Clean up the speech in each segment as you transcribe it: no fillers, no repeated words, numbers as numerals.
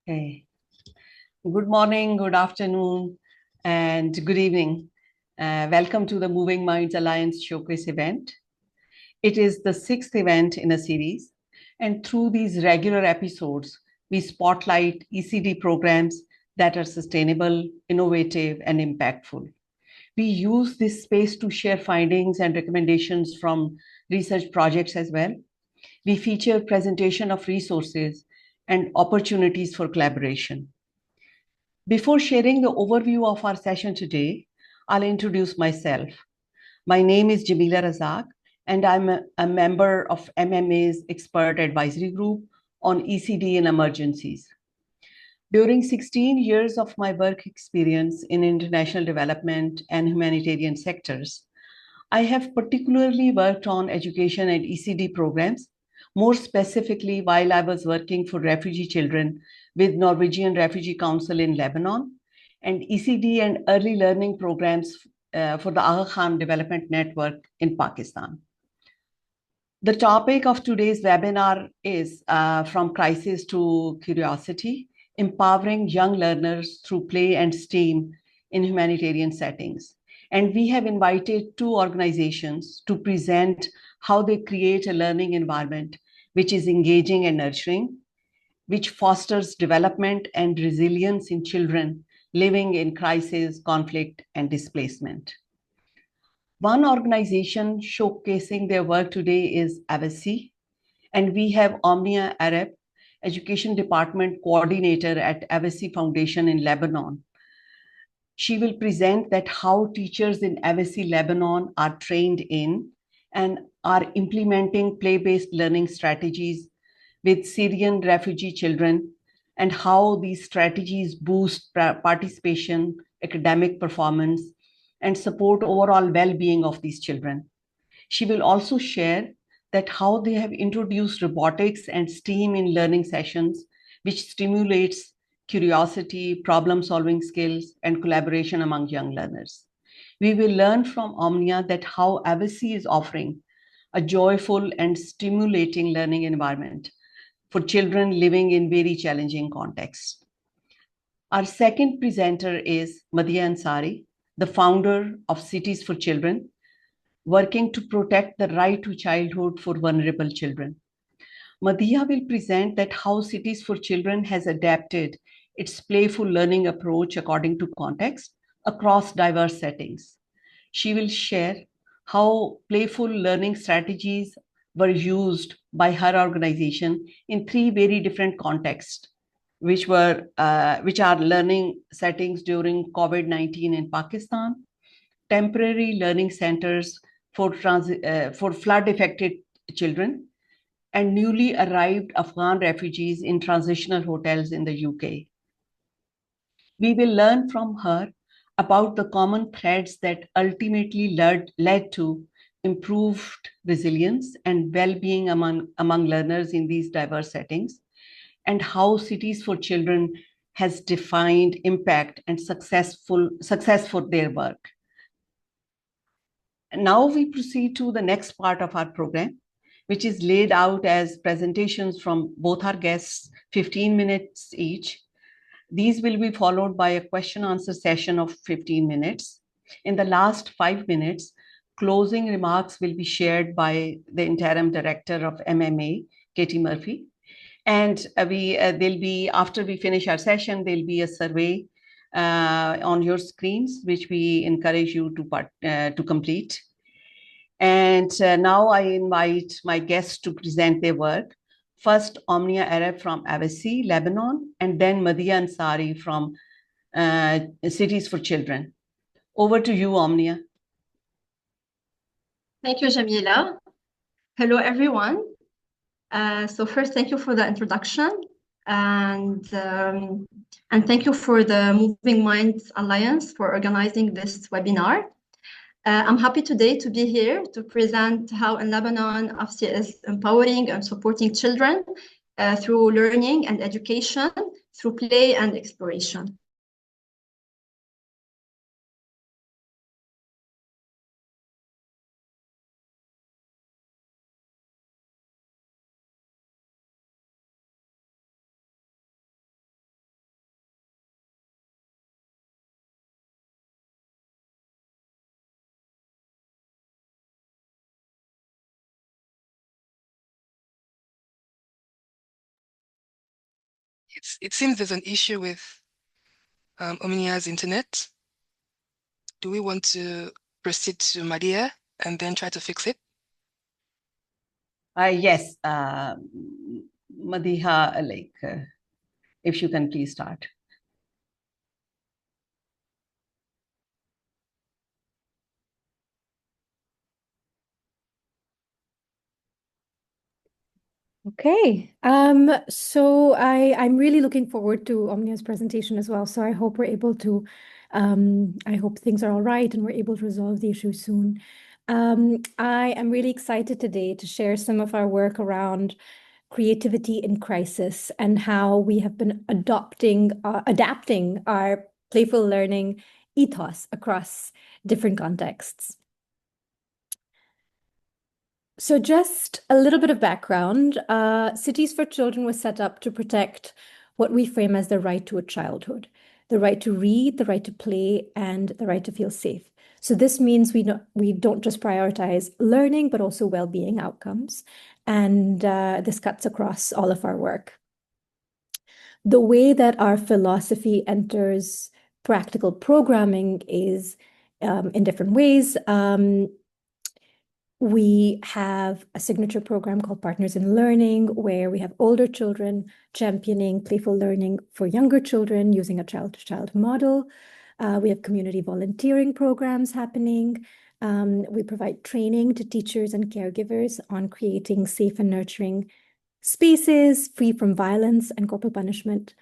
Okay. Good morning, good afternoon, and good evening. Welcome to the Moving Minds Alliance Showcase event. It is the sixth event in a series, and through these regular episodes, we spotlight ECD programs that are sustainable, innovative, and impactful. We use this space to share findings and recommendations from research projects as well. We feature presentation of resources and opportunities for collaboration. Before sharing the overview of our session today, I'll introduce myself. My name is Jamila Razak, and I'm a member of MMA's Expert Advisory Group on ECD and emergencies. During 16 years of my work experience in international development and humanitarian sectors, I have particularly worked on education and ECD programs, more specifically while I was working for refugee children with Norwegian Refugee Council in Lebanon and ECD and early learning programs for the Aga Khan Development Network in Pakistan. The topic of today's webinar is From Crisis to Curiosity, Empowering Young Learners Through Play and STEAM in Humanitarian Settings. And we have invited two organizations to present how they create a learning environment which is engaging and nurturing, which fosters development and resilience in children living in crisis, conflict, and displacement. One organization showcasing their work today is AVSI, and we have Omnia Arab, Education Department Coordinator at AVSI Foundation in Lebanon. She will present that how teachers in AVSI Lebanon are trained in and are implementing play-based learning strategies with Syrian refugee children and how these strategies boost participation, academic performance, and support overall well-being of these children. She will also share that how they have introduced robotics and STEAM in learning sessions, which stimulates curiosity, problem-solving skills, and collaboration among young learners. We will learn from Omnia that how AVSI is offering a joyful and stimulating learning environment for children living in very challenging contexts. Our second presenter is Madhya Ansari, the founder of Cities for Children, working to protect the right to childhood for vulnerable children. Madhya will present that how Cities for Children has adapted its playful learning approach according to context across diverse settings. She will share how playful learning strategies were used by her organization in three very different contexts, which are learning settings during COVID-19 in Pakistan, temporary learning centers for flood-affected children, and newly arrived Afghan refugees in transitional hotels in the UK. We will learn from her about the common threads that ultimately led to improved resilience and well-being among learners in these diverse settings, and how Cities for Children has defined impact and success for their work. Now we proceed to the next part of our program, which is laid out as presentations from both our guests, 15 minutes each. These will be followed by a question answer session of 15 minutes. In the last 5 minutes, closing remarks will be shared by the interim director of MMA, Katie Murphy. And there'll be, after we finish our session, there'll be a survey on your screens, which we encourage you to complete. And now I invite my guests to present their work. First, Omnia Arab from AVSI, Lebanon, and then Madhya Ansari from Cities for Children. Over to you, Omnia. Thank you, Jamila. Hello, everyone. So first, thank you for the introduction, and thank you for the Moving Minds Alliance for organizing this webinar. I'm happy today to be here to present how in Lebanon, AVSI is empowering and supporting children through learning and education, through play and exploration. it seems there's an issue with Omnia's internet. Do we want to proceed to Madia and then try to fix it? Yes, Madiha, if you can please start. Okay, so I'm really looking forward to Omnia's presentation as well. So I hope we're able to, I hope things are all right and we're able to resolve the issue soon. I am really excited today to share some of our work around creativity in crisis and how we have been adapting our playful learning ethos across different contexts. So just a little bit of background. Cities for Children was set up to protect what we frame as the right to a childhood, the right to read, the right to play, and the right to feel safe. So this means we don't just prioritize learning, but also well-being outcomes. And this cuts across all of our work. The way that our philosophy enters practical programming is in different ways. We have a signature program called Partners in Learning, where we have older children championing playful learning for younger children using a child-to-child model. We have community volunteering programs happening. We provide training to teachers and caregivers on creating safe and nurturing spaces free from violence and corporal punishment.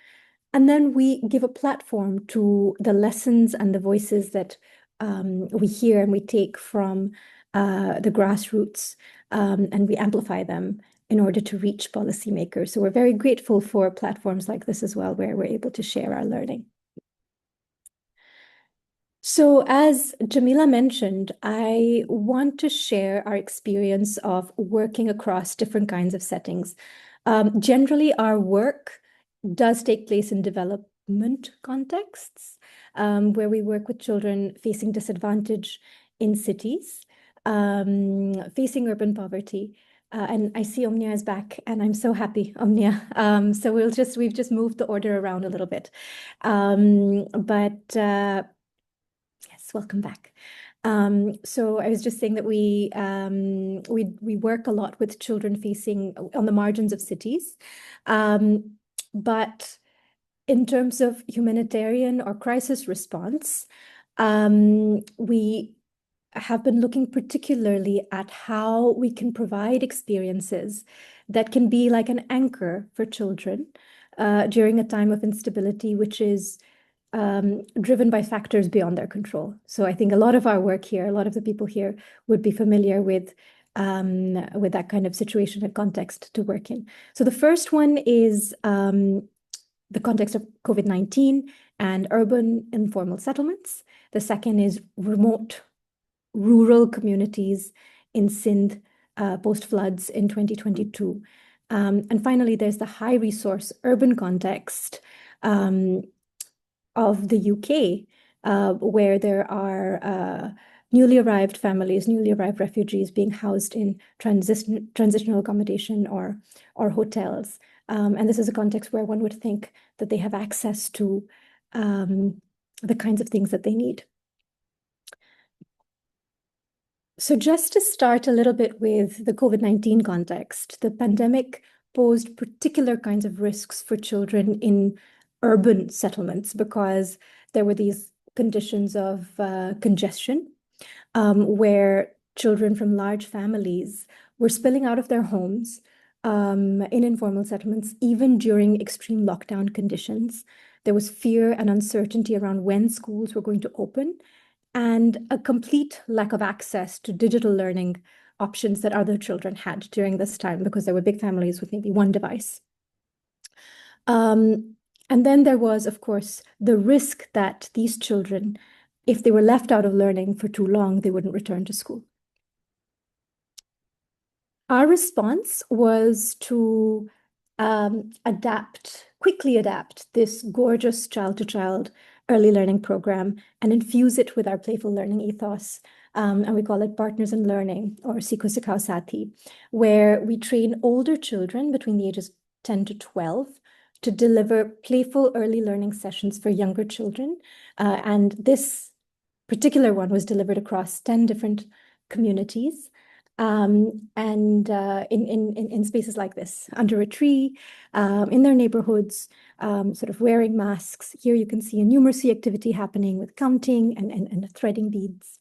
And then we give a platform to the lessons and the voices that we hear and we take from the grassroots, and we amplify them in order to reach policymakers. So we're very grateful for platforms like this as well, where we're able to share our learning. So as Jamila mentioned, I want to share our experience of working across different kinds of settings. Generally, our work does take place in development contexts, where we work with children facing disadvantage in cities, facing urban poverty. And I see Omnia is back, and I'm so happy, Omnia. So we've just moved the order around a little bit. Yes, welcome back. So I was just saying that we work a lot with children facing on the margins of cities, but in terms of humanitarian or crisis response, we have been looking particularly at how we can provide experiences that can be like an anchor for children during a time of instability, which is driven by factors beyond their control. So I think a lot of our work here, a lot of the people here would be familiar with that kind of situation and context to work in. So the first one is the context of COVID-19 and urban informal settlements. The second is remote rural communities in Sindh post-floods in 2022. And finally, there's the high resource urban context of the UK, where there are newly arrived families, newly arrived refugees being housed in transitional accommodation or hotels. And this is a context where one would think that they have access to the kinds of things that they need. So just to start a little bit with the COVID-19 context, the pandemic posed particular kinds of risks for children in urban settlements because there were these conditions of congestion where children from large families were spilling out of their homes in informal settlements, even during extreme lockdown conditions. There was fear and uncertainty around when schools were going to open, and a complete lack of access to digital learning options that other children had during this time because there were big families with maybe one device. And then there was, of course, the risk that these children, if they were left out of learning for too long, they wouldn't return to school. Our response was to quickly adapt this gorgeous child-to-child early learning program and infuse it with our playful learning ethos. And we call it Partners in Learning, or Sikho Sikhao Sathi, where we train older children between the ages 10 to 12 to deliver playful early learning sessions for younger children. And this particular one was delivered across 10 different communities. And in spaces like this, under a tree, in their neighborhoods, sort of wearing masks. Here you can see a numeracy activity happening with counting and threading beads.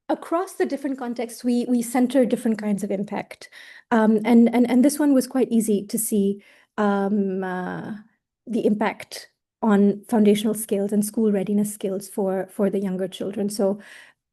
Across the different contexts, we center different kinds of impact. And this one was quite easy to see the impact on foundational skills and school readiness skills for the younger children. So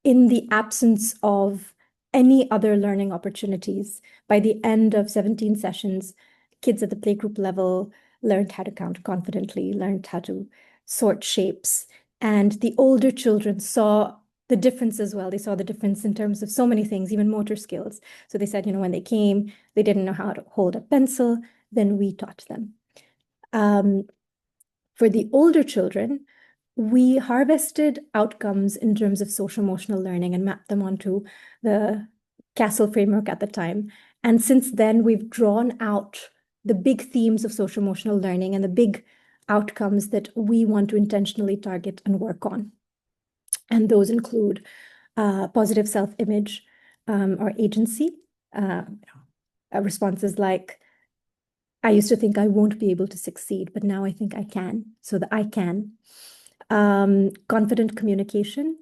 in the absence of any other learning opportunities, by the end of 17 sessions, kids at the playgroup level learned how to count confidently, learned how to sort shapes. And the older children saw the difference as well. They saw the difference in terms of so many things, even motor skills. So they said, when they came, they didn't know how to hold a pencil, then we taught them. For the older children, we harvested outcomes in terms of social emotional learning and mapped them onto the CASTLE framework at the time. And since then, we've drawn out the big themes of social emotional learning and the big outcomes that we want to intentionally target and work on. And those include positive self-image or agency, responses like, I used to think I won't be able to succeed, but now I think I can, so that I can. Confident communication.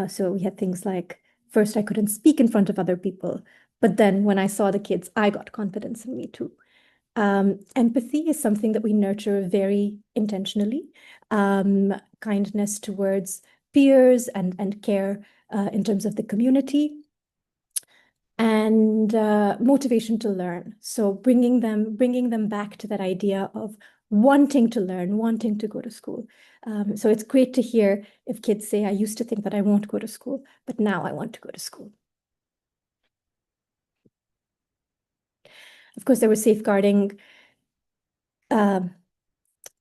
So we had things like, first I couldn't speak in front of other people, but then when I saw the kids, I got confidence in me too. Empathy is something that we nurture very intentionally. Kindness towards peers and care in terms of the community. And motivation to learn. So bringing them back to that idea of wanting to learn, wanting to go to school. So it's great to hear if kids say, I used to think that I won't go to school, but now I want to go to school. Of course, there was safeguarding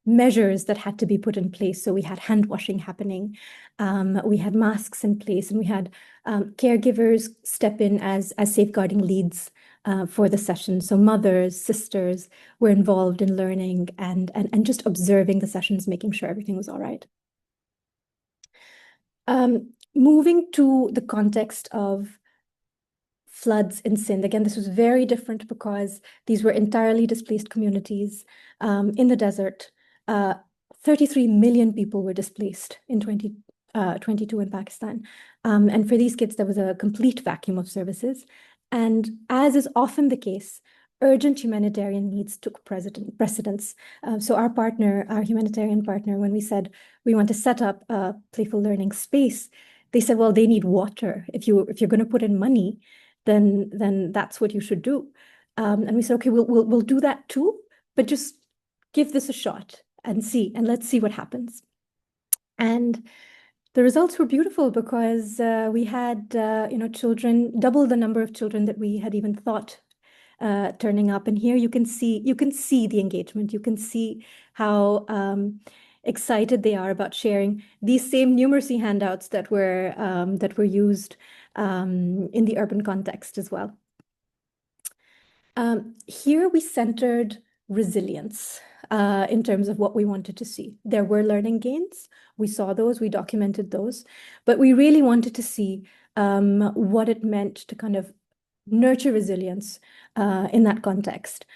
measures that had to be put in place. So we had hand washing happening, we had masks in place, and we had caregivers step in as safeguarding leads for the session. So mothers, sisters were involved in learning and just observing the sessions, making sure everything was all right. Moving to the context of floods in Sindh. Again, this was very different because these were entirely displaced communities in the desert. 33 million people were displaced in 2022 in Pakistan. And for these kids, there was a complete vacuum of services. And as is often the case, urgent humanitarian needs took precedence. So our humanitarian partner, when we said we want to set up a playful learning space, they said, well, they need water. If you're going to put in money, then that's what you should do. And we said, okay, we'll do that too, but just give this a shot and let's see what happens. And the results were beautiful because we had children, double the number of children that we had even thought turning up. And here you can see the engagement. You can see how excited they are about sharing these same numeracy handouts that were used in the urban context as well. Here we centered resilience in terms of what we wanted to see. There were learning gains. We saw those, we documented those, but we really wanted to see what it meant to kind of nurture resilience in that context.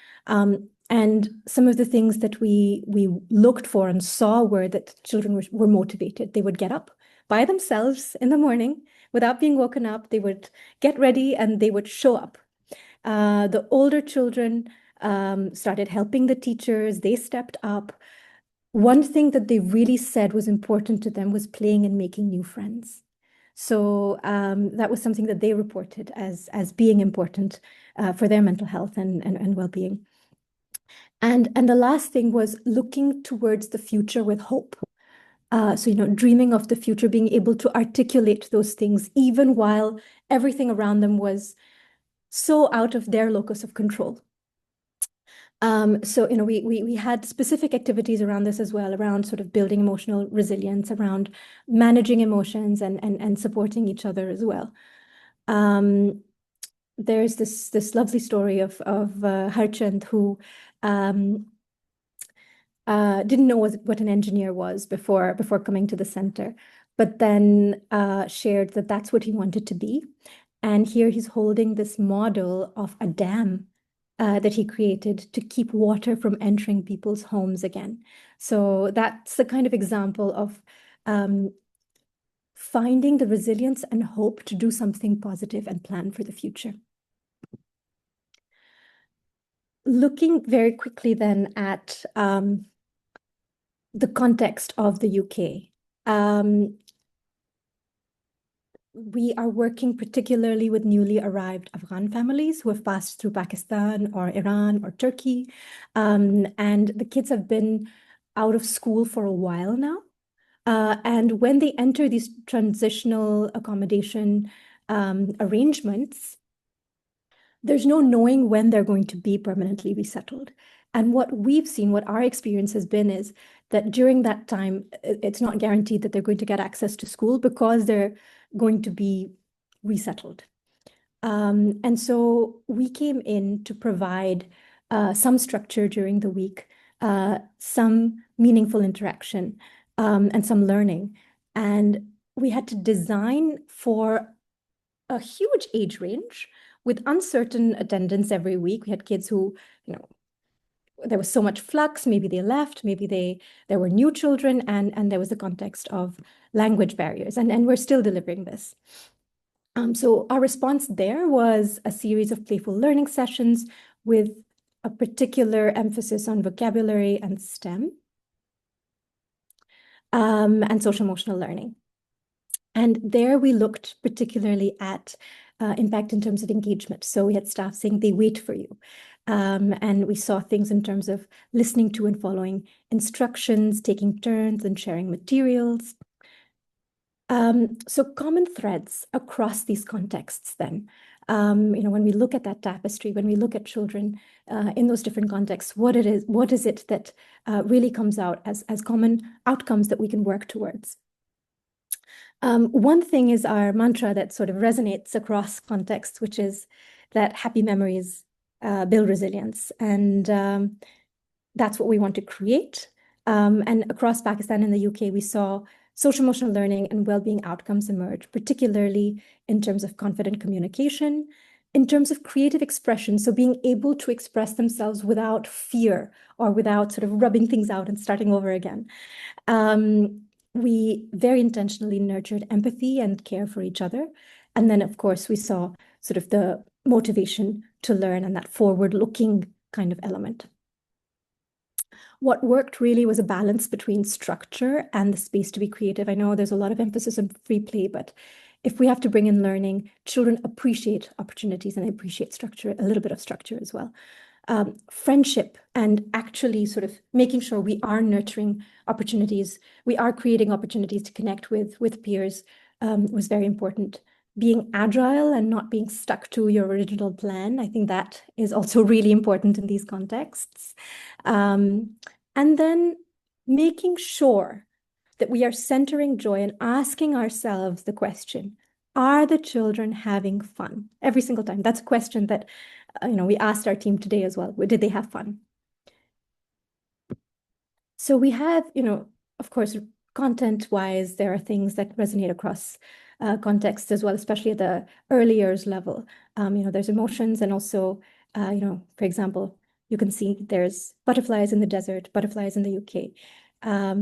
And some of the things that we looked for and saw were that children were motivated. They would get up by themselves in the morning without being woken up. They would get ready and they would show up. The older children started helping the teachers. They stepped up. One thing that they really said was important to them was playing and making new friends. So that was something that they reported as being important for their mental health and well-being. And the last thing was looking towards the future with hope. So, dreaming of the future, being able to articulate those things, even while everything around them was so out of their locus of control. So, we had specific activities around this as well, around sort of building emotional resilience, around managing emotions and supporting each other as well. there's this lovely story of Harchand, who didn't know what an engineer was before coming to the center, but then shared that that's what he wanted to be. And here he's holding this model of a dam that he created to keep water from entering people's homes again. So that's the kind of example of finding the resilience and hope to do something positive and plan for the future. Looking very quickly then at the context of the UK. We are working particularly with newly arrived Afghan families who have passed through Pakistan or Iran or Turkey. And the kids have been out of school for a while now. And when they enter these transitional accommodation arrangements, there's no knowing when they're going to be permanently resettled. And what we've seen, what our experience has been, is that during that time, it's not guaranteed that they're going to get access to school because they're going to be resettled. And so we came in to provide some structure during the week, some meaningful interaction, and some learning. And we had to design for a huge age range with uncertain attendance every week. We had kids who, there was so much flux, maybe they left, maybe there were new children, and there was the context of language barriers, and we're still delivering this. So our response there was a series of playful learning sessions with a particular emphasis on vocabulary and STEM, and social emotional learning. And there we looked particularly at impact in terms of engagement. So we had staff saying they wait for you. And we saw things in terms of listening to and following instructions, taking turns and sharing materials. So common threads across these contexts then. When we look at that tapestry, when we look at children in those different contexts, what is it that really comes out as common outcomes that we can work towards? One thing is our mantra that sort of resonates across contexts, which is that happy memories build resilience. And that's what we want to create. And across Pakistan and the UK, we saw social emotional learning and well-being outcomes emerge, particularly in terms of confident communication, in terms of creative expression. So being able to express themselves without fear or without sort of rubbing things out and starting over again. We very intentionally nurtured empathy and care for each other. And then, of course, we saw sort of the motivation to learn and that forward-looking kind of element. What worked really was a balance between structure and the space to be creative. I know there's a lot of emphasis on free play, but if we have to bring in learning, children appreciate opportunities and they appreciate structure, a little bit of structure as well. Friendship and actually sort of making sure we are nurturing opportunities, we are creating opportunities to connect with peers was very important. Being agile and not being stuck to your original plan, I think that is also really important in these contexts. And then making sure that we are centering joy and asking ourselves the question, are the children having fun? Every single time. That's a question that we asked our team today as well. Did they have fun? So we have, of course, content-wise, there are things that resonate across contexts as well, especially at the early years level. There's emotions and also, for example, you can see there's butterflies in the desert, butterflies in the UK.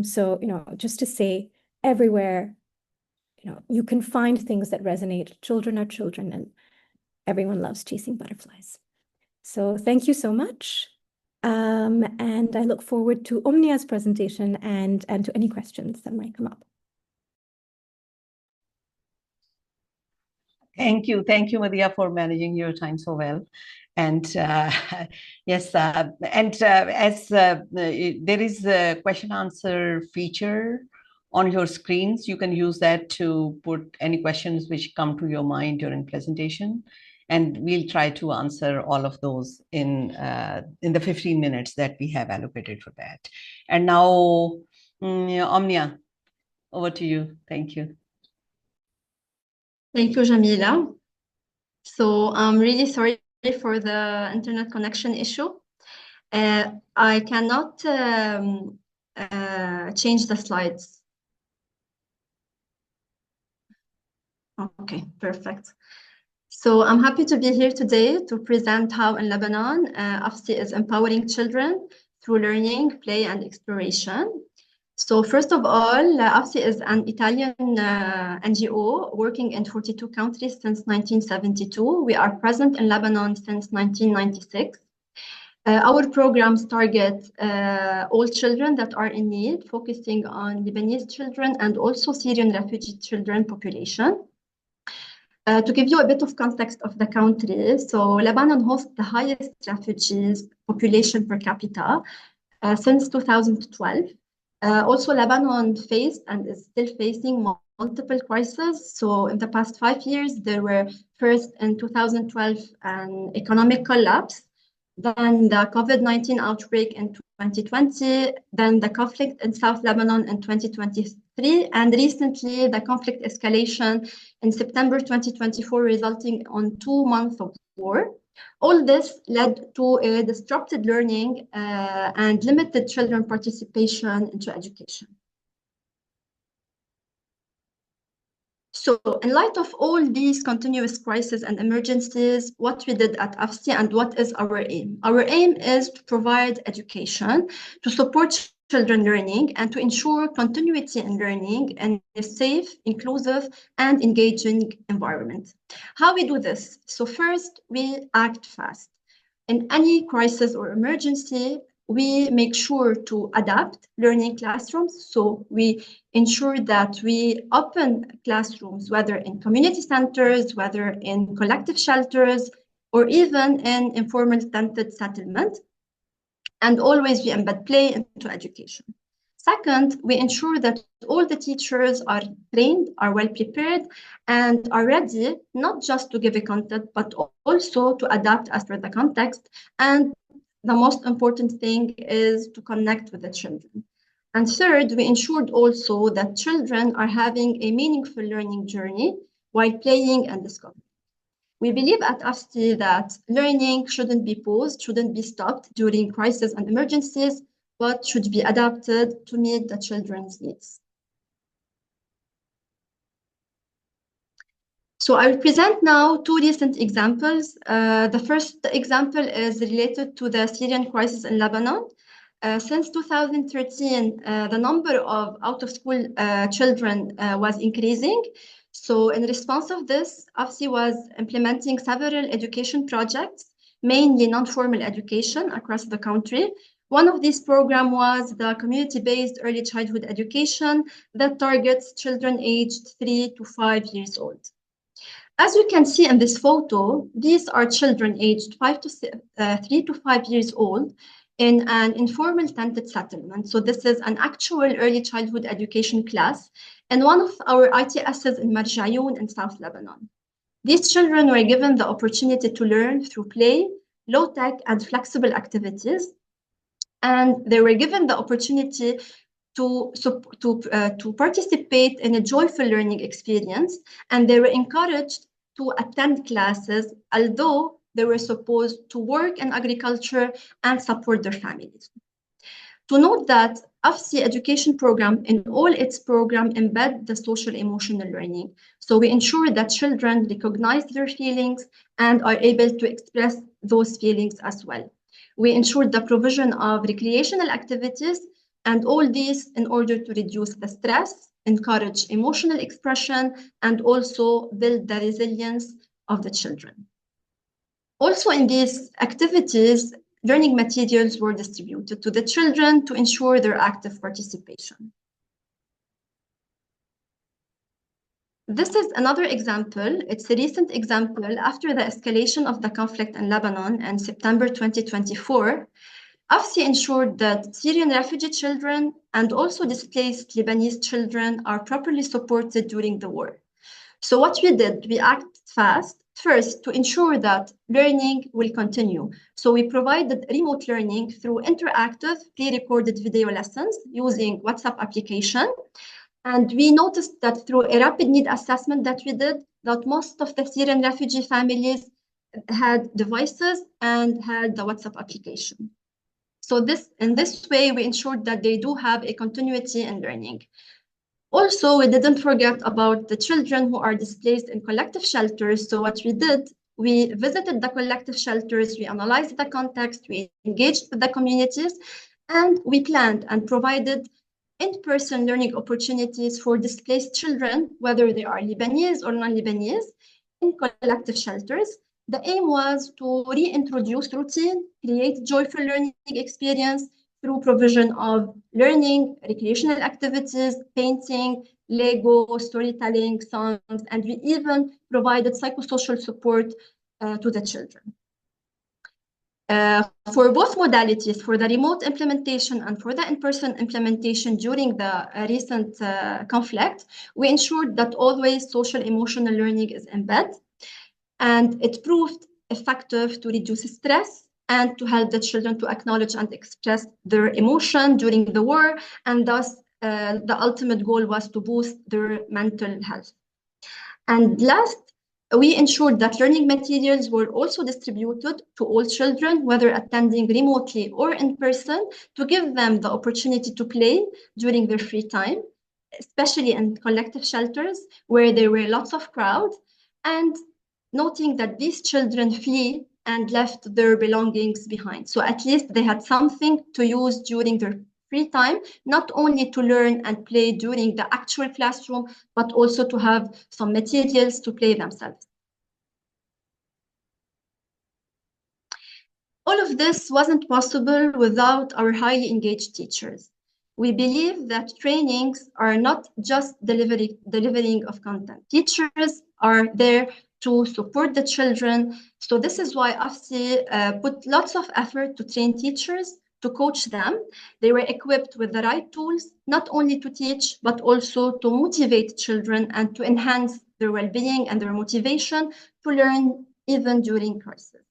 So, just to say everywhere, you can find things that resonate. Children are children and everyone loves chasing butterflies. So thank you so much. And I look forward to Omnia's presentation and to any questions that might come up. Thank you, Madhya, for managing your time so well. And yes, as there is a question answer feature on your screens, you can use that to put any questions which come to your mind during presentation. And we'll try to answer all of those in the 15 minutes that we have allocated for that. And now, Omnia, over to you. Thank you. Thank you, Jamila. So I'm really sorry for the internet connection issue. I cannot change the slides. Okay, perfect. So I'm happy to be here today to present how in Lebanon, AVSI is empowering children through learning, play, and exploration. So first of all, AVSI is an Italian NGO working in 42 countries since 1972. We are present in Lebanon since 1996. Our programs target all children that are in need, focusing on Lebanese children and also Syrian refugee children population. To give you a bit of context of the country, so Lebanon hosts the highest refugees population per capita since 2012. Also, Lebanon faced and is still facing multiple crises. So in the past 5 years, there were first in 2012 an economic collapse, then the COVID-19 outbreak in 2020, then the conflict in South Lebanon in 2023, and recently the conflict escalation in September 2024, resulting on 2 months of war. All this led to a disrupted learning and limited children participation into education. So in light of all these continuous crises and emergencies, what we did at AVSI and what is our aim? Our aim is to provide education, to support children learning, and to ensure continuity in learning in a safe, inclusive, and engaging environment. How we do this? So first, we act fast. In any crisis or emergency, we make sure to adapt learning classrooms. So we ensure that we open classrooms, whether in community centers, whether in collective shelters, or even in informal tented settlement. And always we embed play into education. Second, we ensure that all the teachers are trained, are well prepared, and are ready not just to give a content, but also to adapt as per the context. And the most important thing is to connect with the children. And third, we ensured also that children are having a meaningful learning journey while playing and discovering. We believe at AVSI that learning shouldn't be paused, shouldn't be stopped during crises and emergencies, but should be adapted to meet the children's needs. So I will present now 2 recent examples. The first example is related to the Syrian crisis in Lebanon. Since 2013, the number of out-of-school children was increasing. So in response of this, AVSI was implementing several education projects, mainly non-formal education across the country. One of these programs was the community-based early childhood education that targets children aged 3 to 5 years old. As you can see in this photo, these are children aged 3 to 5 years old in an informal tented settlement. So this is an actual early childhood education class in one of our ITSs in Marjayoun in South Lebanon. These children were given the opportunity to learn through play, low-tech and flexible activities, and they were given the opportunity to participate in a joyful learning experience, and they were encouraged to attend classes, although they were supposed to work in agriculture and support their families. To note that AVSI education program in all its programs embed the social emotional learning. So we ensure that children recognize their feelings and are able to express those feelings as well. We ensure the provision of recreational activities, and all these in order to reduce the stress, encourage emotional expression, and also build the resilience of the children. Also in these activities, learning materials were distributed to the children to ensure their active participation. This is another example. It's a recent example after the escalation of the conflict in Lebanon in September 2024. AVSI ensured that Syrian refugee children and also displaced Lebanese children are properly supported during the war. So what we did, we acted fast, first to ensure that learning will continue. So we provided remote learning through interactive pre-recorded video lessons using WhatsApp application. And we noticed that through a rapid need assessment that we did, that most of the Syrian refugee families had devices and had the WhatsApp application. So in this way, we ensured that they do have a continuity in learning. Also, we didn't forget about the children who are displaced in collective shelters. So what we did, we visited the collective shelters, we analyzed the context, we engaged with the communities, and we planned and provided in-person learning opportunities for displaced children, whether they are Lebanese or non-Lebanese, in collective shelters. The aim was to reintroduce routine, create joyful learning experience through provision of learning, recreational activities, painting, Lego, storytelling, songs, and we even provided psychosocial support to the children. For both modalities, for the remote implementation and for the in-person implementation during the recent conflict, we ensured that always social emotional learning is embedded, and it proved effective to reduce stress and to help the children to acknowledge and express their emotion during the war, and thus the ultimate goal was to boost their mental health. And last, we ensured that learning materials were also distributed to all children, whether attending remotely or in person, to give them the opportunity to play during their free time, especially in collective shelters where there were lots of crowd, and noting that these children flee and left their belongings behind. So at least they had something to use during their free time, not only to learn and play during the actual classroom, but also to have some materials to play themselves. All of this wasn't possible without our highly engaged teachers. We believe that trainings are not just delivering of content. Teachers are there to support the children. So this is why AVSI put lots of effort to train teachers, to coach them. They were equipped with the right tools, not only to teach, but also to motivate children and to enhance their well-being and their motivation to learn even during crisis.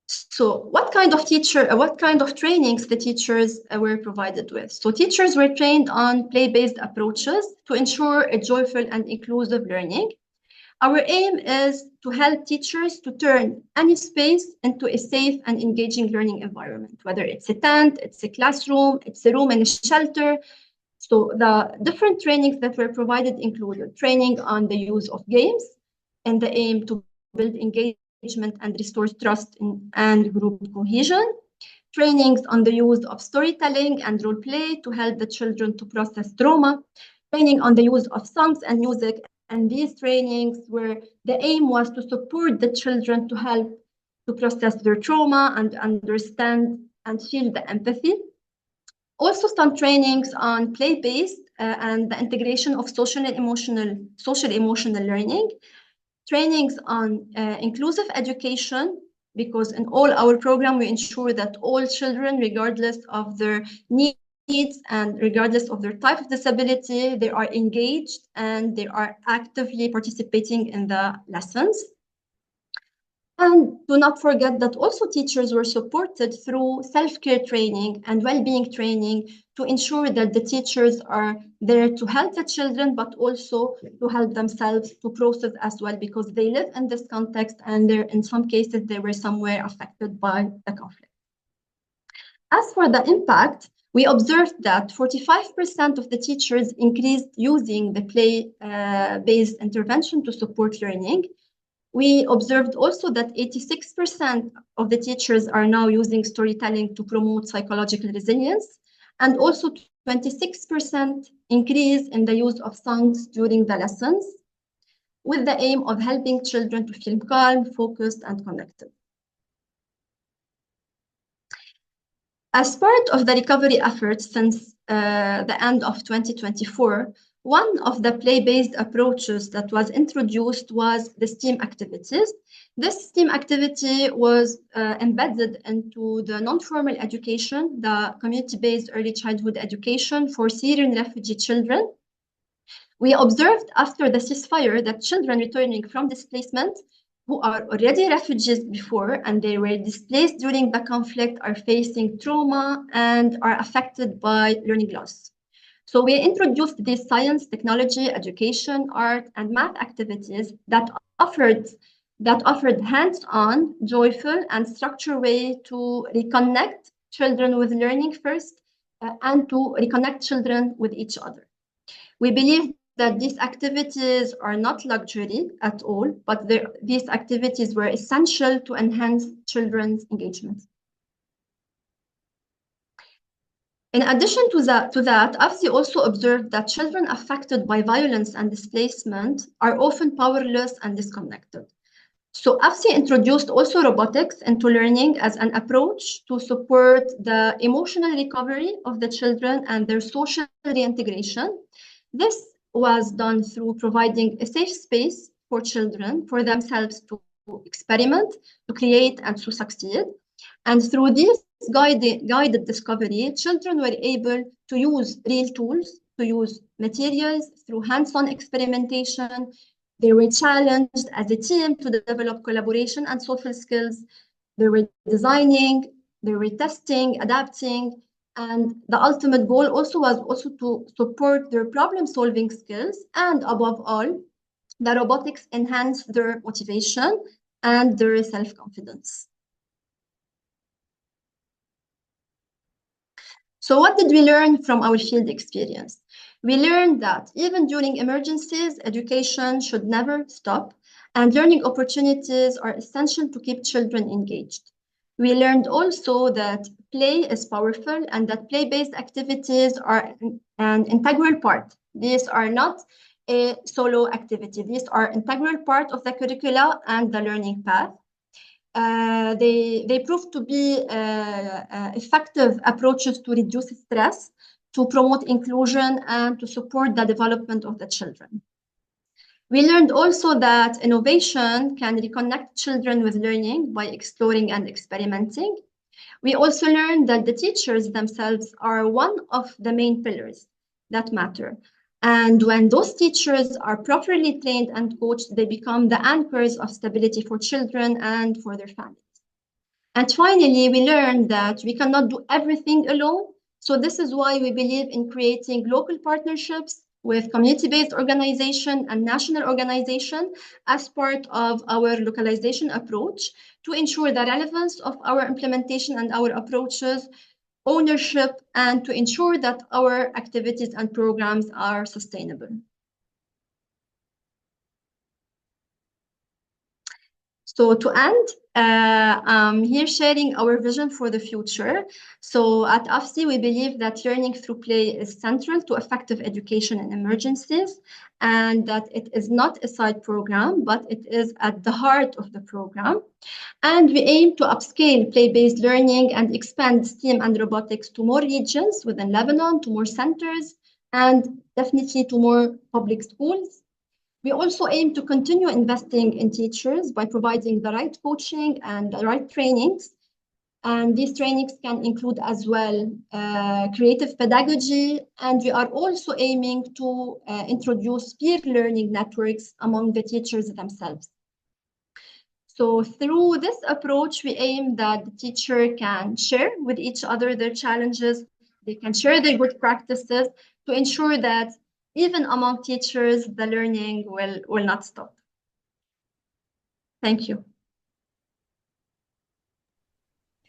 So what kind of trainings the teachers were provided with? So teachers were trained on play-based approaches to ensure a joyful and inclusive learning. Our aim is to help teachers to turn any space into a safe and engaging learning environment, whether it's a tent, it's a classroom, it's a room in a shelter. So the different trainings that were provided included training on the use of games and the aim to build engagement and restore trust and group cohesion, trainings on the use of storytelling and role play to help the children to process trauma, training on the use of songs and music. And these trainings were, the aim was to support the children to help to process their trauma and understand and feel the empathy. Also some trainings on play-based and the integration of social emotional learning, trainings on inclusive education, because in all our program, we ensure that all children, regardless of their needs and regardless of their type of disability, they are engaged and they are actively participating in the lessons. And do not forget that also teachers were supported through self-care training and well-being training to ensure that the teachers are there to help the children, but also to help themselves to process as well, because they live in this context and in some cases they were somewhere affected by the conflict. As for the impact, we observed that 45% of the teachers increased using the play-based intervention to support learning. We observed also that 86% of the teachers are now using storytelling to promote psychological resilience, and also 26% increase in the use of songs during the lessons, with the aim of helping children to feel calm, focused, and connected. As part of the recovery efforts since the end of 2024, one of the play-based approaches that was introduced was the STEAM activities. This STEAM activity was embedded into the non-formal education, the community-based early childhood education for Syrian refugee children. We observed after the ceasefire that children returning from displacement who are already refugees before and they were displaced during the conflict are facing trauma and are affected by learning loss. So we introduced these science, technology, education, art, and math activities that offered hands-on, joyful, and structured way to reconnect children with learning first and to reconnect children with each other. We believe that these activities are not luxury at all, but these activities were essential to enhance children's engagement. In addition to that, AVSI also observed that children affected by violence and displacement are often powerless and disconnected. So AVSI introduced also robotics into learning as an approach to support the emotional recovery of the children and their social reintegration. This was done through providing a safe space for children, for themselves to experiment, to create, and to succeed. And through this guided discovery, children were able to use real tools, to use materials through hands-on experimentation. They were challenged as a team to develop collaboration and social skills. They were designing, they were testing, adapting, and the ultimate goal also was to support their problem-solving skills, and above all, the robotics enhanced their motivation and their self-confidence. So what did we learn from our field experience? We learned that even during emergencies, education should never stop, and learning opportunities are essential to keep children engaged. We learned also that play is powerful and that play-based activities are an integral part. These are not a solo activity. These are integral part of the curricula and the learning path. They proved to be effective approaches to reduce stress, to promote inclusion, and to support the development of the children. We learned also that innovation can reconnect children with learning by exploring and experimenting. We also learned that the teachers themselves are one of the main pillars that matter. And when those teachers are properly trained and coached, they become the anchors of stability for children and for their families. And finally, we learned that we cannot do everything alone. So this is why we believe in creating local partnerships with community-based organization and national organization as part of our localization approach to ensure the relevance of our implementation and our approaches, ownership, and to ensure that our activities and programs are sustainable. So to end, I'm here sharing our vision for the future. So at AVSI, we believe that learning through play is central to effective education in emergencies, and that it is not a side program, but it is at the heart of the program. And we aim to upscale play-based learning and expand STEAM and robotics to more regions within Lebanon, to more centers, and definitely to more public schools. We also aim to continue investing in teachers by providing the right coaching and the right trainings. And these trainings can include as well creative pedagogy. And we are also aiming to introduce peer learning networks among the teachers themselves. So through this approach, we aim that the teacher can share with each other their challenges. They can share their good practices to ensure that even among teachers, the learning will not stop. Thank you.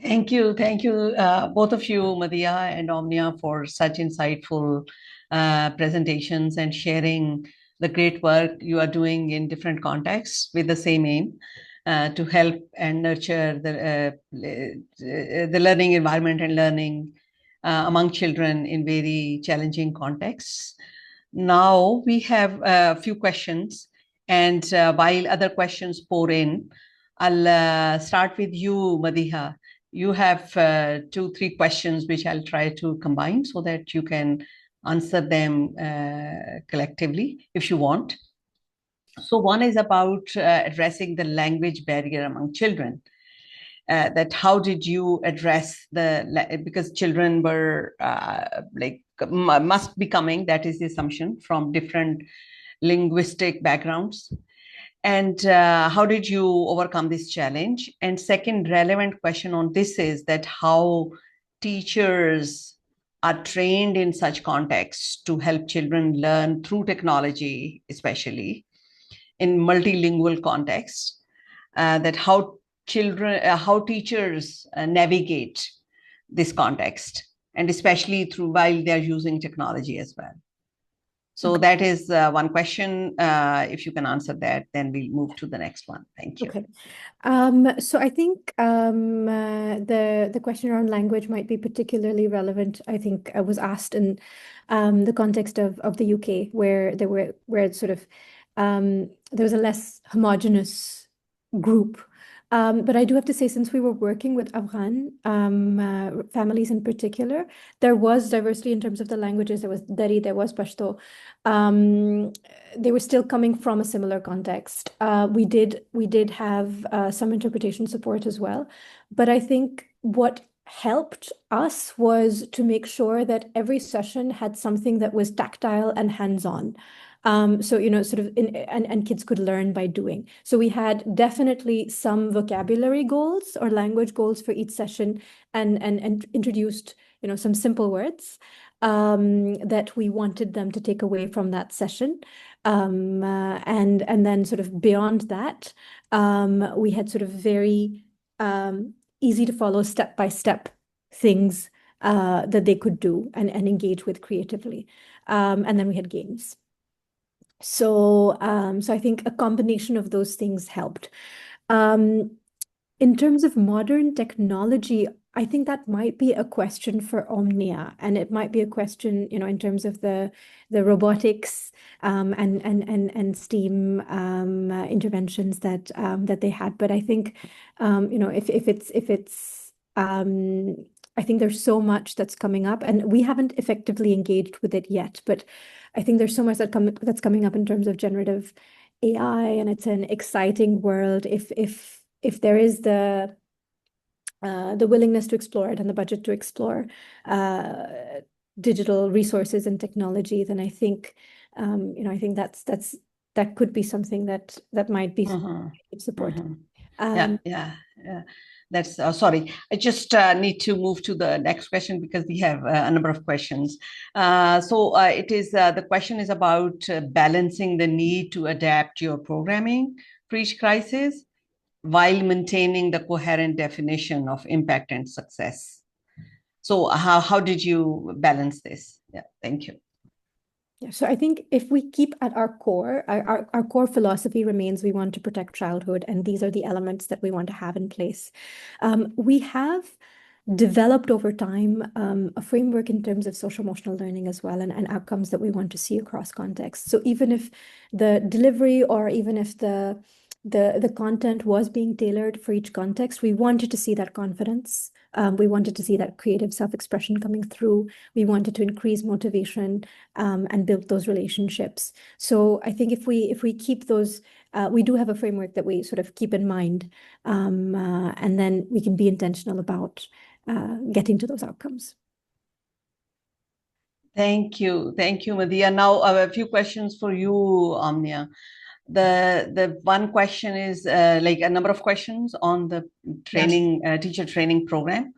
Thank you, both of you, Madia and Omnia, for such insightful presentations and sharing the great work you are doing in different contexts with the same aim to help and nurture the learning environment and learning among children in very challenging contexts. Now we have a few questions, and while other questions pour in, I'll start with you, Madiha. You have 2-3 questions which I'll try to combine so that you can answer them collectively if you want. So one is about addressing the language barrier among children. That how did you address because children were must be coming, that is the assumption, from different linguistic backgrounds. And how did you overcome this challenge? And second relevant question on this is that how teachers are trained in such contexts to help children learn through technology, especially in multilingual contexts, that how teachers navigate this context, and especially through while they're using technology as well. So that is one question. If you can answer that, then we'll move to the next one. Thank you. Okay. So I think the question around language might be particularly relevant. I think I was asked in the context of the UK, where it's sort of there was a less homogenous group. But I do have to say, since we were working with Afghan families in particular, there was diversity in terms of the languages. There was Dari, there was Pashto. They were still coming from a similar context. We did have some interpretation support as well. But I think what helped us was to make sure that every session had something that was tactile and hands-on. So, sort of, and kids could learn by doing. So we had definitely some vocabulary goals or language goals for each session, and introduced, some simple words that we wanted them to take away from that session. And then sort of beyond that, we had sort of very easy to follow step-by-step things that they could do and engage with creatively. And then we had games. So I think a combination of those things helped. In terms of modern technology, I think that might be a question for Omnia, and it might be a question, in terms of the robotics and STEAM interventions that they had. But I think, if it's I think there's so much that's coming up, and we haven't effectively engaged with it yet, but I think there's so much that's coming up in terms of generative AI, and it's an exciting world. If there is the willingness to explore it and the budget to explore digital resources and technology, then I think I think that could be something that might be supported. Yeah. That's sorry. I just need to move to the next question because we have a number of questions. So it is the question is about balancing the need to adapt your programming for each crisis while maintaining the coherent definition of impact and success. So how did you balance this? Yeah, thank you. Yeah, so I think if we keep at our core, our core philosophy remains we want to protect childhood, and these are the elements that we want to have in place. We have developed over time a framework in terms of social emotional learning as well, and outcomes that we want to see across contexts. So even if the delivery or even if the content was being tailored for each context, we wanted to see that confidence. We wanted to see that creative self-expression coming through. We wanted to increase motivation and build those relationships. So I think if we keep those, we do have a framework that we sort of keep in mind, and then we can be intentional about getting to those outcomes. Thank you, Madhya. Now a few questions for you, Omnia. The one question is like a number of questions on the training, teacher training program,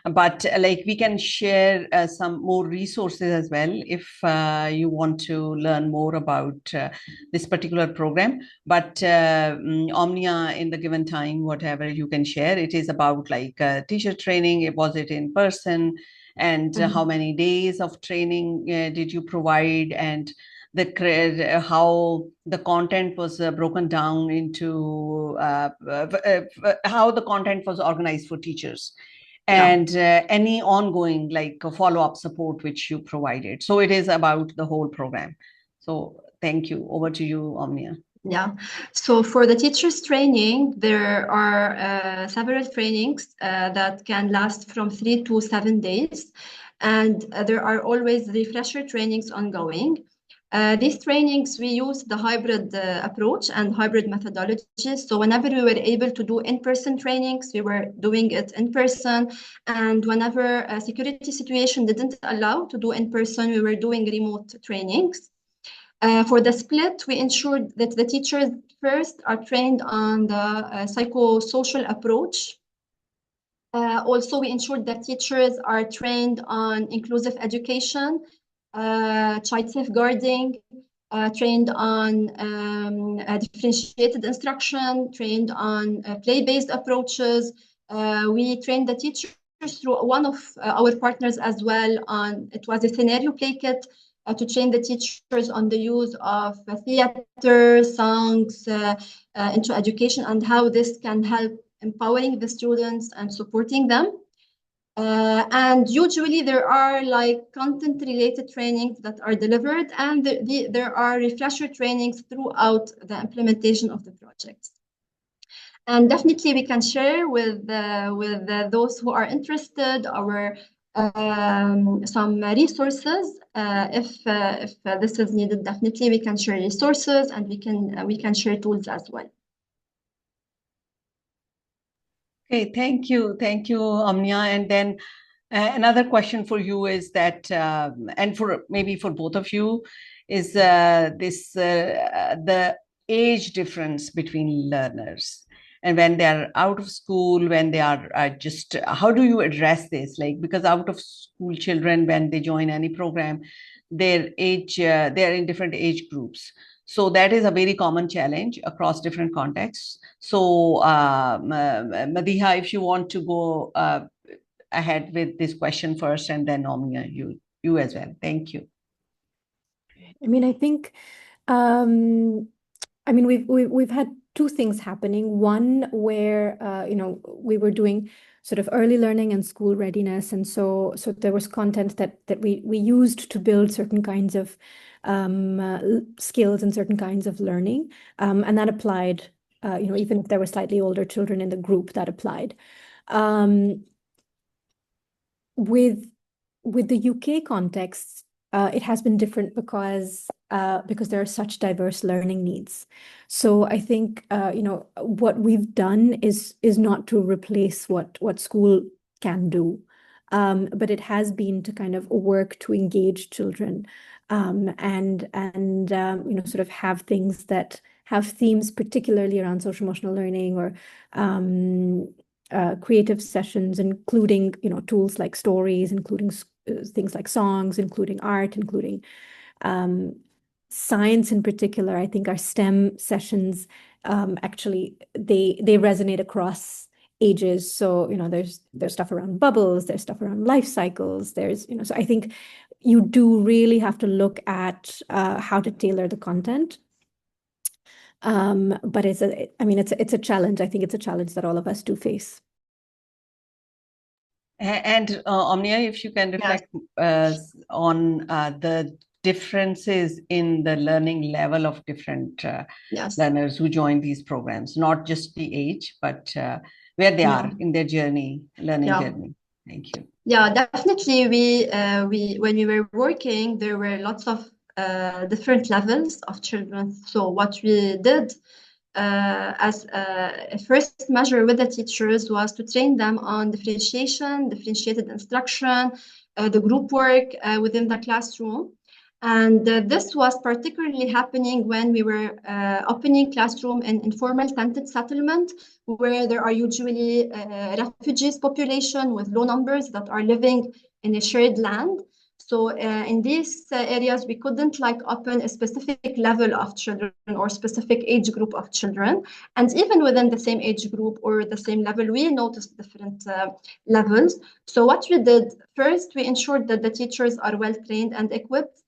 but like we can share some more resources as well if you want to learn more about this particular program. But Omnia, in the given time, whatever you can share, it is about like teacher training. Was it in person? And how many days of training did you provide? And how the content was broken down into how the content was organized for teachers, and any ongoing like follow-up support which you provided. So it is about the whole program. So thank you. Over to you, Omnia. Yeah, so for the teachers training, there are several trainings that can last from 3 to 7 days, and there are always refresher trainings ongoing. These trainings, we use the hybrid approach and hybrid methodology. So whenever we were able to do in-person trainings, we were doing it in person. And whenever a security situation didn't allow to do in person, we were doing remote trainings. For the split, we ensured that the teachers first are trained on the psychosocial approach Also, we ensured that teachers are trained on inclusive education, child safeguarding, trained on differentiated instruction, trained on play-based approaches. We trained the teachers through one of our partners as well on, it was a scenario play kit to train the teachers on the use of theater, songs into education and how this can help empowering the students and supporting them. And usually there are like content related trainings that are delivered, and there are refresher trainings throughout the implementation of the projects. And definitely we can share with those who are interested our some resources. If this is needed, definitely we can share resources, and we can share tools as well. Okay, thank you, Omnia. And then another question for you is that, and for maybe for both of you, is the age difference between learners, and when they are out of school, when they are just, how do you address this? Like, because out of school children, when they join any program, their age, they are in different age groups. So that is a very common challenge across different contexts. So Madiha, if you want to go ahead with this question first, and then Omnia, you as well. Thank you. I mean, I think, we've had two things happening. One where we were doing sort of early learning and school readiness, and so there was content that we used to build certain kinds of skills and certain kinds of learning, and that applied. Even if there were slightly older children in the group, that applied. With the UK context, it has been different because there are such diverse learning needs. So I think what we've done is not to replace what school can do, but it has been to kind of work to engage children, and sort of have things that have themes particularly around social emotional learning, or creative sessions, including tools like stories, including things like songs, including art, including science in particular. I think our STEM sessions actually they resonate across ages. So there's stuff around bubbles, there's stuff around life cycles, there's so I think you do really have to look at how to tailor the content. But it's a challenge. I think it's a challenge that all of us do face. And Omnia, if you can reflect on the differences in the learning level of different learners who join these programs, not just the age, but where they are in their journey, learning journey. Thank you. Yeah, definitely. We when we were working, there were lots of different levels of children. So what we did as a first measure with the teachers was to train them on differentiation, differentiated instruction, the group work within the classroom. And this was particularly happening when we were opening classroom in informal tented settlement, where there are usually refugees population with low numbers that are living in a shared land. So in these areas, we couldn't open a specific level of children or specific age group of children. And even within the same age group or the same level, we noticed different levels. So what we did, first, we ensured that the teachers are well trained and equipped.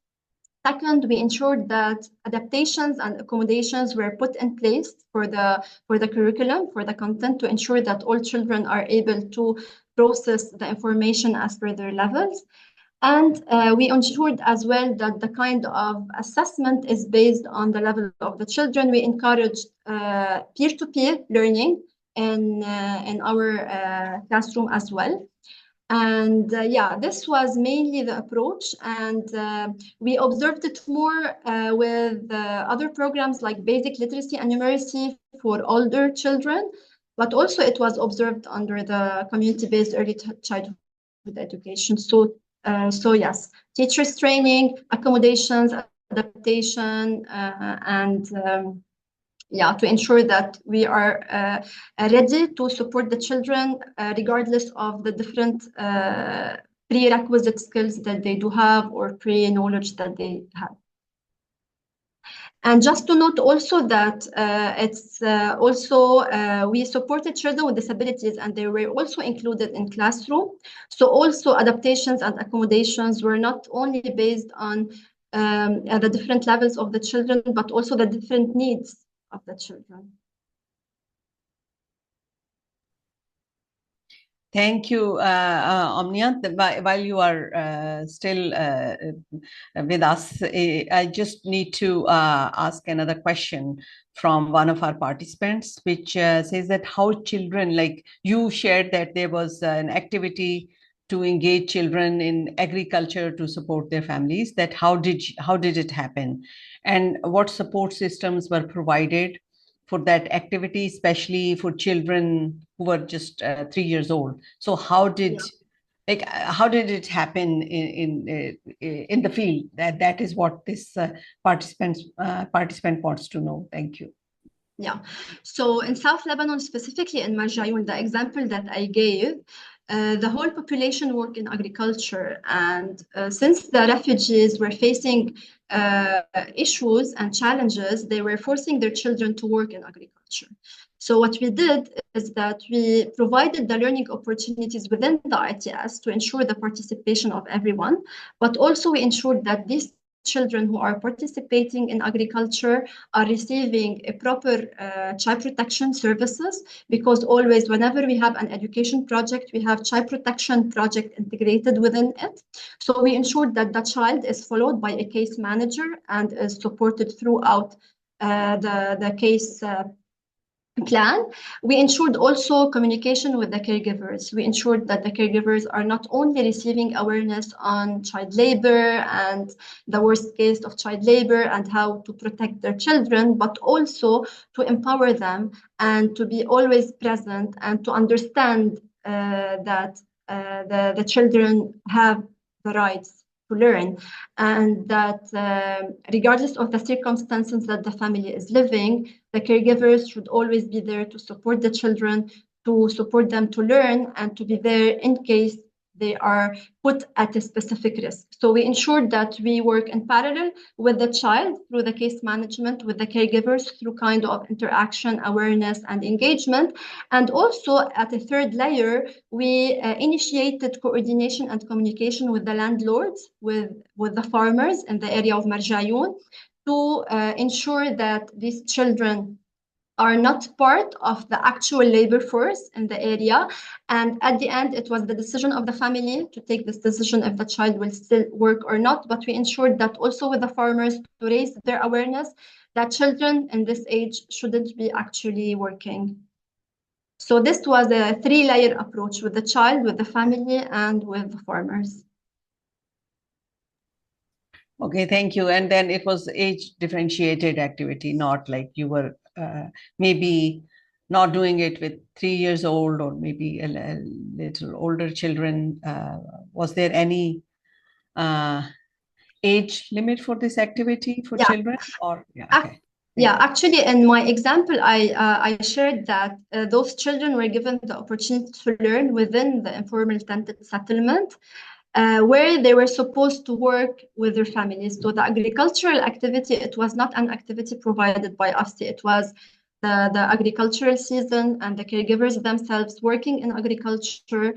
Second, we ensured that adaptations and accommodations were put in place for the curriculum, for the content, to ensure that all children are able to process the information as per their levels. And we ensured as well that the kind of assessment is based on the level of the children. We encouraged peer-to-peer learning in our classroom as well. And this was mainly the approach. And we observed it more with other programs like basic literacy and numeracy for older children, but also it was observed under the community-based early childhood education. So yes, teachers training, accommodations, adaptation, and to ensure that we are ready to support the children regardless of the different prerequisite skills that they do have or pre-knowledge that they have. And just to note also that we supported children with disabilities, and they were also included in classroom. So also adaptations and accommodations were not only based on the different levels of the children, but also the different needs of the children. Thank you, Omnia. While you are still with us, I just need to ask another question from one of our participants, which says that how children, like you shared that there was an activity to engage children in agriculture to support their families, that how did it happen? And what support systems were provided for that activity, especially for children who were just 3 years old? So how did it happen in the field? That is what this participant wants to know. Thank you. Yeah. So in South Lebanon, specifically in Marjayoun, the example that I gave, the whole population work in agriculture. And since the refugees were facing issues and challenges, they were forcing their children to work in agriculture. So what we did is that we provided the learning opportunities within the ITS to ensure the participation of everyone, but also we ensured that these children who are participating in agriculture are receiving a proper child protection services, because always whenever we have an education project, we have child protection project integrated within it. So we ensured that the child is followed by a case manager and is supported throughout the case plan. We ensured also communication with the caregivers. We ensured that the caregivers are not only receiving awareness on child labor and the worst case of child labor and how to protect their children, but also to empower them and to be always present and to understand that the children have the rights to learn, and that regardless of the circumstances that the family is living, the caregivers should always be there to support the children, to support them to learn, and to be there in case they are put at a specific risk. So we ensured that we work in parallel with the child through the case management, with the caregivers through kind of interaction, awareness, and engagement. And also at a third layer, we initiated coordination and communication with the landlords, with the farmers in the area of Marjayoun, to ensure that these children are not part of the actual labor force in the area. And at the end, it was the decision of the family to take this decision if the child will still work or not. But we ensured that also with the farmers to raise their awareness that children in this age shouldn't be actually working. So this was a 3-layer approach with the child, with the family, and with the farmers. Okay, thank you. And then it was age differentiated activity, not like you were maybe not doing it with 3 years old or maybe a little older children. Was there any age limit for this activity for children? Or okay. Yeah, actually, in my example, I shared that those children were given the opportunity to learn within the informal tented settlement, where they were supposed to work with their families. So the agricultural activity, it was not an activity provided by AVSI. It was the agricultural season and the caregivers themselves working in agriculture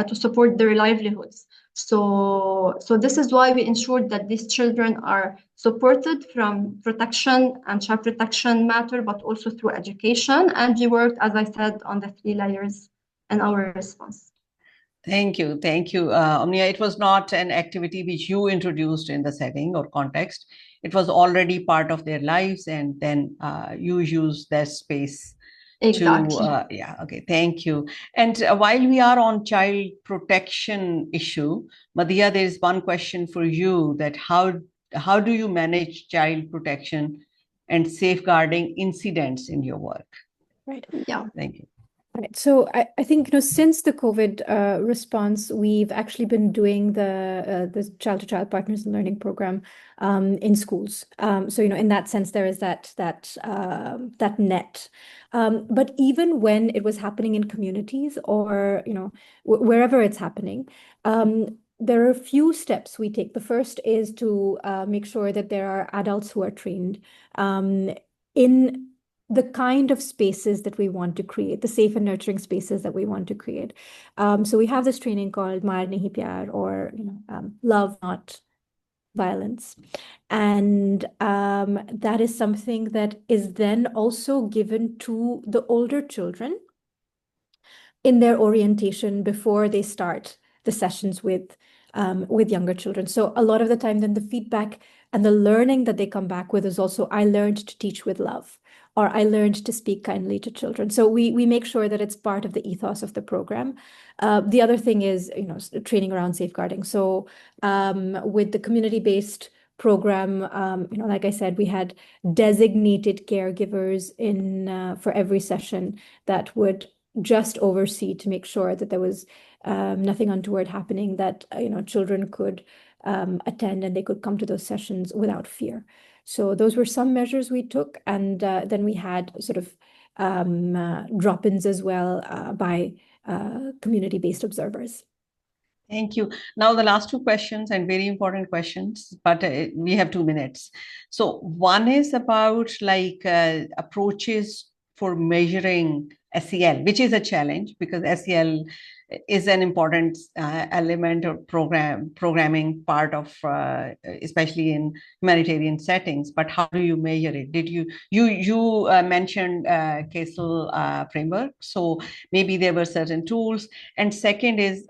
to support their livelihoods. So this is why we ensured that these children are supported from protection and child protection matter, but also through education. And we worked, as I said, on the 3 layers in our response. Thank you. Thank you, Omnia. It was not an activity which you introduced in the setting or context. It was already part of their lives, and then you use that space. Exactly. Okay, thank you. And while we are on child protection issue, Madhya, there is one question for you, that how do you manage child protection and safeguarding incidents in your work? Right. Yeah. Thank you. Right. So I think, since the COVID response, we've actually been doing the child-to-child partners in learning program in schools. So, in that sense, there is that net. But even when it was happening in communities or, wherever it's happening, there are a few steps we take. The first is to make sure that there are adults who are trained in the kind of spaces that we want to create, the safe and nurturing spaces that we want to create. So we have this training called Maar Nahi Pyar, or love, not violence. And that is something that is then also given to the older children in their orientation before they start the sessions with younger children. So a lot of the time, then the feedback and the learning that they come back with is also, I learned to teach with love, or I learned to speak kindly to children. So we make sure that it's part of the ethos of the program. The other thing is, training around safeguarding. So with the community-based program, like I said, we had designated caregivers in for every session that would just oversee to make sure that there was nothing untoward happening, that children could attend and they could come to those sessions without fear. So those were some measures we took, and then we had sort of drop-ins as well by community-based observers. Thank you. Now the last two questions, and very important questions, but we have 2 minutes. So one is about approaches for measuring SEL, which is a challenge because SEL is an important element of programming part of, especially in humanitarian settings. But how do you measure it? Did you mentioned CASEL framework? So maybe there were certain tools. And second is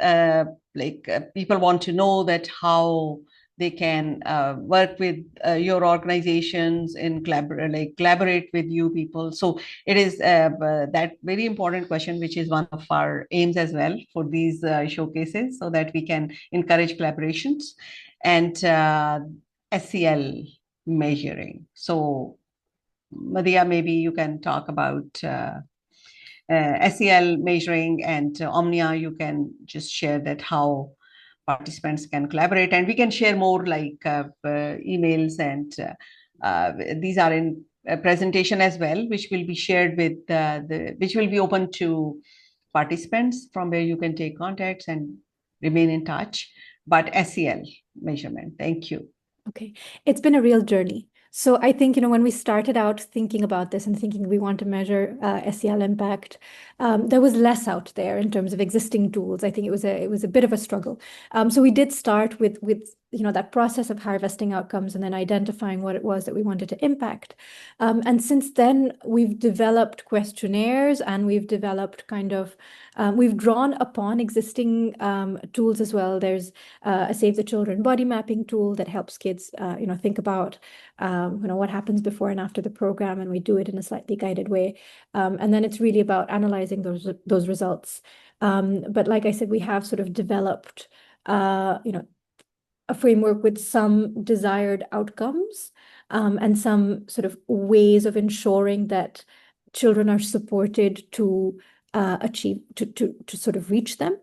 people want to know that how they can work with your organizations and collaborate with you people. So it is that very important question, which is one of our aims as well for these showcases, so that we can encourage collaborations and SEL measuring. So Madhya, maybe you can talk about SEL measuring, and Omnia, you can just share that how participants can collaborate, and we can share more emails, and these are in a presentation as well, which will be shared with which will be open to participants, from where you can take contacts and remain in touch. But SEL measurement, thank you. Okay, it's been a real journey. So I think, when we started out thinking about this and thinking we want to measure SEL impact, there was less out there in terms of existing tools. I think it was a bit of a struggle. So we did start with that process of harvesting outcomes and then identifying what it was that we wanted to impact. And since then, we've developed questionnaires, and we've developed we've drawn upon existing tools as well. There's a Save the Children body mapping tool that helps kids, think about what happens before and after the program, and we do it in a slightly guided way. And then it's really about analyzing those results. But like I said, we have sort of developed, a framework with some desired outcomes, and some sort of ways of ensuring that children are supported to achieve, to sort of reach them.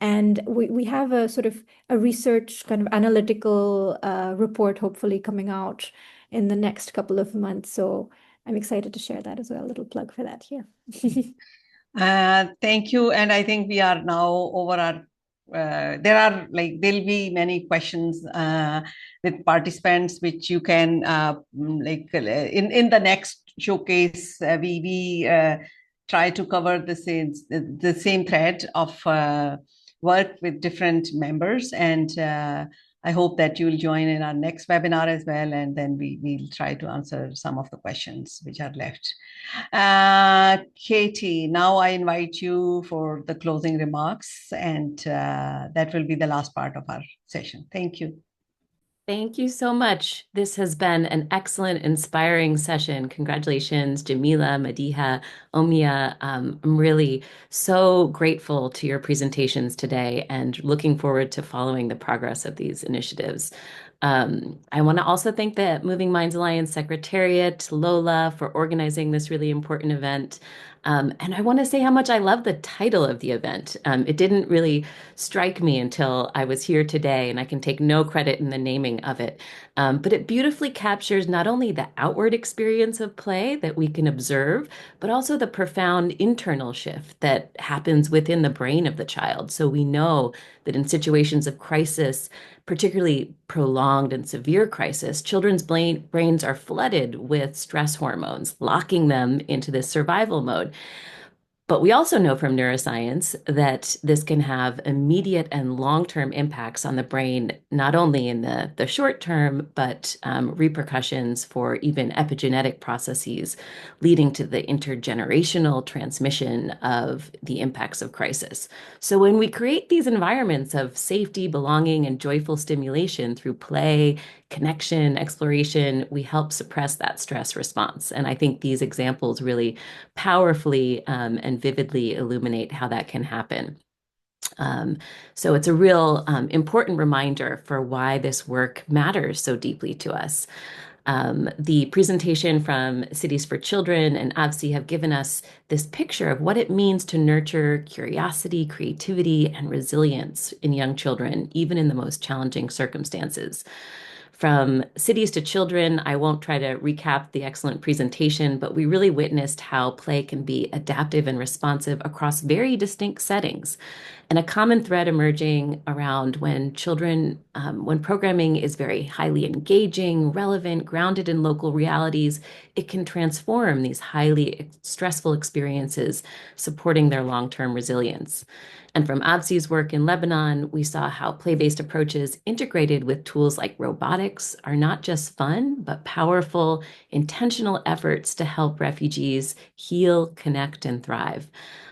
And we have a sort of a research kind of analytical report hopefully coming out in the next couple of months. So I'm excited to share that as well. A little plug for that here. Thank you. And I think we are now over our there'll be many questions with participants, which you can in the next showcase, we try to cover the same thread of work with different members, and I hope that you will join in our next webinar as well, and then we'll try to answer some of the questions which are left. Katie, now I invite you for the closing remarks, and that will be the last part of our session. Thank you. Thank you so much. This has been an excellent, inspiring session. Congratulations, Jamila, Madiha, Omnia. I'm really so grateful to your presentations today and looking forward to following the progress of these initiatives. I want to also thank the Moving Minds Alliance Secretariat, Lola, for organizing this really important event. And I want to say how much I love the title of the event. It didn't really strike me until I was here today, and I can take no credit in the naming of it. But it beautifully captures not only the outward experience of play that we can observe, but also the profound internal shift that happens within the brain of the child. So we know that in situations of crisis, particularly prolonged and severe crisis, children's brains are flooded with stress hormones, locking them into this survival mode. But we also know from neuroscience that this can have immediate and long-term impacts on the brain, not only in the short term, but repercussions for even epigenetic processes, leading to the intergenerational transmission of the impacts of crisis. So when we create these environments of safety, belonging, and joyful stimulation through play, connection, exploration, we help suppress that stress response. And I think these examples really powerfully and vividly illuminate how that can happen. So it's a real important reminder for why this work matters so deeply to us. The presentation from Cities for Children and AVSI have given us this picture of what it means to nurture curiosity, creativity, and resilience in young children, even in the most challenging circumstances. From Cities to Children, I won't try to recap the excellent presentation, but we really witnessed how play can be adaptive and responsive across very distinct settings. And a common thread emerging around when programming is very highly engaging, relevant, grounded in local realities, it can transform these highly stressful experiences, supporting their long-term resilience. And from AVSI's work in Lebanon, we saw how play-based approaches integrated with tools like robotics are not just fun, but powerful, intentional efforts to help refugees heal, connect, and thrive.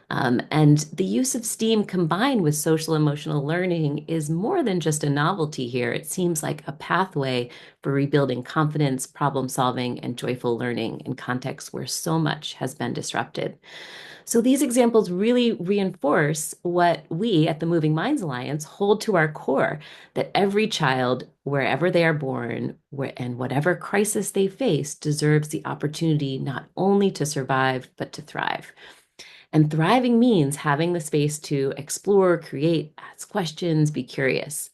And the use of STEAM combined with social emotional learning is more than just a novelty here. It seems like a pathway for rebuilding confidence, problem solving, and joyful learning in contexts where so much has been disrupted. So these examples really reinforce what we at the Moving Minds Alliance hold to our core, that every child, wherever they are born, and whatever crisis they face, deserves the opportunity not only to survive, but to thrive. And thriving means having the space to explore, create, ask questions, be curious.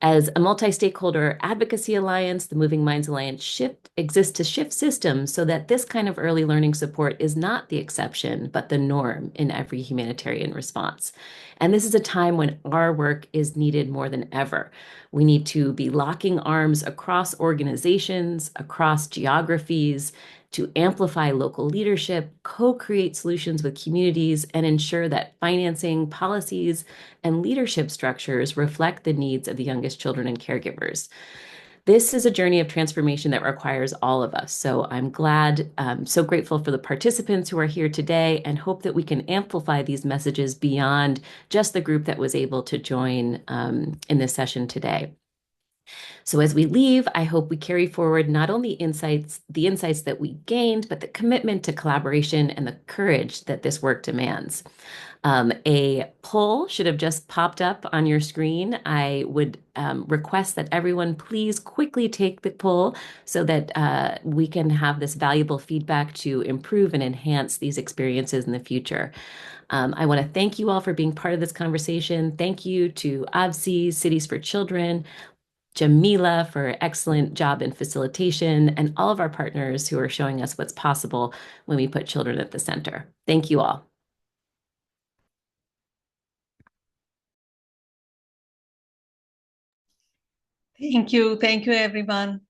As a multi-stakeholder advocacy alliance, the Moving Minds Alliance exists to shift systems so that this kind of early learning support is not the exception, but the norm in every humanitarian response. And this is a time when our work is needed more than ever. We need to be locking arms across organizations, across geographies, to amplify local leadership, co-create solutions with communities, and ensure that financing, policies, and leadership structures reflect the needs of the youngest children and caregivers. This is a journey of transformation that requires all of us. So I'm so grateful for the participants who are here today, and hope that we can amplify these messages beyond just the group that was able to join in this session today. So as we leave, I hope we carry forward not only the insights that we gained, but the commitment to collaboration and the courage that this work demands. A poll should have just popped up on your screen. I would request that everyone please quickly take the poll so that we can have this valuable feedback to improve and enhance these experiences in the future. I want to thank you all for being part of this conversation. Thank you to AVSI, Cities for Children, Jamila for excellent job in facilitation, and all of our partners who are showing us what's possible when we put children at the center. Thank you all. Thank you. Thank you, everyone.